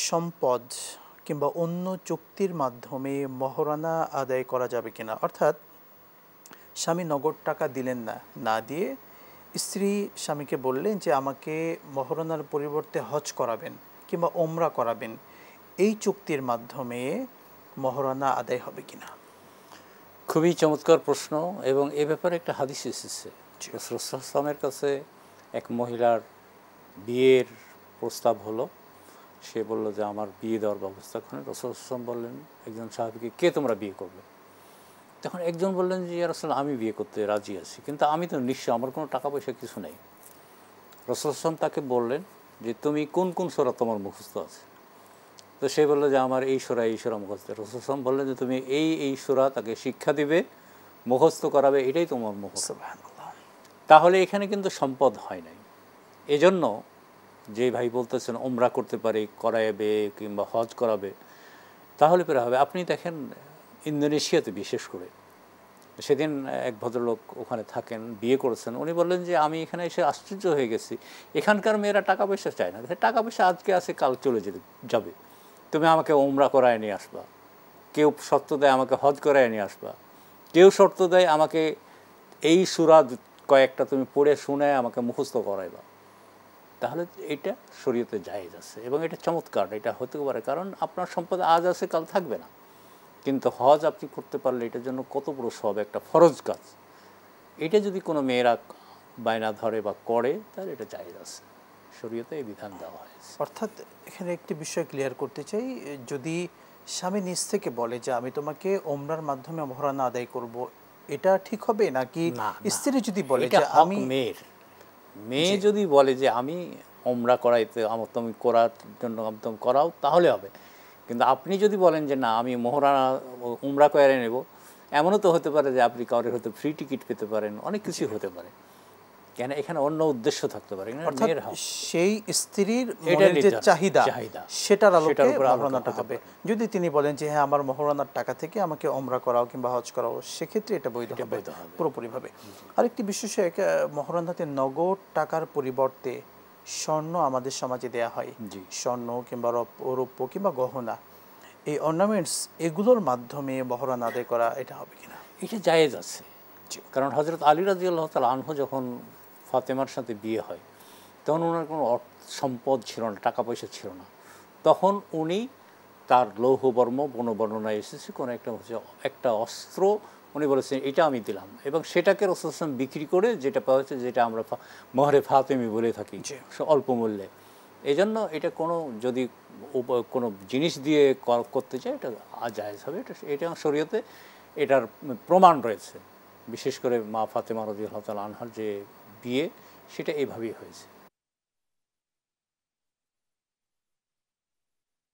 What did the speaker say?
সম্পদ কিংবা অন্য চুক্তির মাধ্যমে মহারণা আদায় করা যাবে কিনা, অর্থাৎ স্বামী নগদ টাকা দিলেন না, না দিয়ে স্ত্রী স্বামীকে বললেন যে আমাকে মহারণার পরিবর্তে হজ করাবেন কিংবা ওমরা করাবেন, এই চুক্তির মাধ্যমে মহারণা আদায় হবে কিনা। খুবই চমৎকার প্রশ্ন। এবং এ ব্যাপারে একটা হাদিস এসেছে। রাসূল সাল্লাল্লাহু আলাইহি ওয়াসাল্লামের কাছে এক মহিলার বিয়ের প্রস্তাব হলো। সে বলল যে আমার বিয়ে দেওয়ার ব্যবস্থা করেন। রাসূল সাল্লাল্লাহু আলাইহি ওয়াসাল্লাম বললেন একজন সাহাবীকে, কে তোমরা বিয়ে করবে? তখন একজন বললেন যে ইয়া রাসূলুল্লাহ, আমি বিয়ে করতে রাজি আছি, কিন্তু আমি তো নিঃস্ব, আমার কোনো টাকা পয়সা কিছু নেই। রাসূল সাল্লাল্লাহু আলাইহি ওয়াসাল্লাম তাকে বললেন যে তুমি কোন কোন সূরা তোমার মুখস্থ আছে? তো সে বললো যে আমার এই সূরা মুখস্থ। রাসূল সাল্লাল্লাহু আলাইহি ওয়াসাল্লাম বললেন যে তুমি এই সূরা তাকে শিক্ষা দিবে, মুখস্থ করাবে, এটাই তোমার মুখস্থ। সুবহানাল্লাহ। তাহলে এখানে কিন্তু সম্পদ হয় নাই। এজন্য যে ভাই বলতেছেন ওমরা করতে পারে, করাবে কিংবা হজ করাবে, তাহলে পরে হবে। আপনি দেখেন ইন্দোনেশিয়াতে বিশেষ করে, সেদিন এক ভদ্রলোক ওখানে থাকেন, বিয়ে করেছেন। উনি বললেন যে আমি এখানে এসে আশ্চর্য হয়ে গেছি, এখানকার মেয়েরা টাকা পয়সা চায় না, টাকা পয়সা আজকে আছে কাল চলে যাবে, তুমি আমাকে ওমরা করায় নিয়ে আসবা, কেউ শর্ত দেয় আমাকে হজ করায় নিয়ে আসবা, কেউ শর্ত দেয় আমাকে এই সূরা কয়েকটা তুমি পড়ে শুনে আমাকে মুখস্থ করাইবা। তাহলে এটা শরীয়তে জায়েজ আছে এবং এটা চমৎকার, এটা হতে পারে। কারণ আপনার সম্পদ আজ আছে কাল থাকবে না, কিন্তু হজ আপনি করতে পারলে এটার জন্য কত বড় সব, একটা ফরজ কাজ। এটা যদি কোনো মেয়েরা বায়না ধরে বা করে, তাহলে এটা জায়েজ আছে, শরীয়তে এই বিধান দেওয়া হয়েছে। অর্থাৎ এখানে একটি বিষয় ক্লিয়ার করতে চাই, যদি স্বামী নিজ থেকে বলে যে আমি তোমাকে ওমরার মাধ্যমে মহারণা আদায় করব, এটা ঠিক হবে নাকি স্ত্রী যদি বলে যে আমি মেয়ে যদি বলে যে আমি ওমরা করাইতে আমার তুমি করার জন্য একদম করাও, তাহলে হবে। কিন্তু আপনি যদি বলেন যে না আমি মহারণা উমরা করে নেব, এমনও তো হতে পারে যে আপনি কাউরে হয়তো ফ্রি টিকিট পেতে পারেন, অনেক কিছুই হতে পারে। কেন এখানে অন্য উদ্দেশ্য থাকতে পারে, সেই স্ত্রীর মনের যে চাহিদা সেটার আলোকে মহারণাটা হবে। যদি তিনি বলেন যে হ্যাঁ আমার মহারণার টাকা থেকে আমাকে ওমরা করাও কিংবা হজ করাও, সেক্ষেত্রে এটা বৈধ হবে পুরোপুরিভাবে। আরেকটি বিশেষ, মহারণাতে নগদ টাকার পরিবর্তে স্বর্ণ আমাদের সমাজে দেয়া হয়, স্বর্ণ কিংবা রৌপ্য কিংবা গহনা, এই অর্নামেন্টস, এগুলোর মাধ্যমে মহারণা আদায় করা এটা হবে কিনা? এটা জায়েজ আছে। কারণ হযরত আলী রাদিয়াল্লাহু তাআলা আনহু যখন ফাতেমার সাথে বিয়ে হয়, তখন ওনার কোনো সম্পদ ছিল না, টাকা পয়সা ছিল না। তখন উনি তার লৌহবর্ম, বর্ণনায় এসেছে কোনো একটা অস্ত্র উনি বলেছেন এটা আমি দিলাম, এবং সেটাকে রাসূল সাল্লাল্লাহু আলাইহি ওয়াসাল্লাম বিক্রি করে যেটা পাওয়া হচ্ছে, যেটা আমরা মহরে ফাতেমি বলে থাকি, অল্প মূল্যে। এই জন্য এটা কোনো যদি কোনো জিনিস দিয়ে করতে চায় এটা জায়েজ হবে। এটা শরীয়তে এটার প্রমাণ রয়েছে। বিশেষ করে মা ফাতেমা রাদিয়াল্লাহু তাআলা আনহার যে বিয়ে, সেটা এইভাবেই হয়েছে।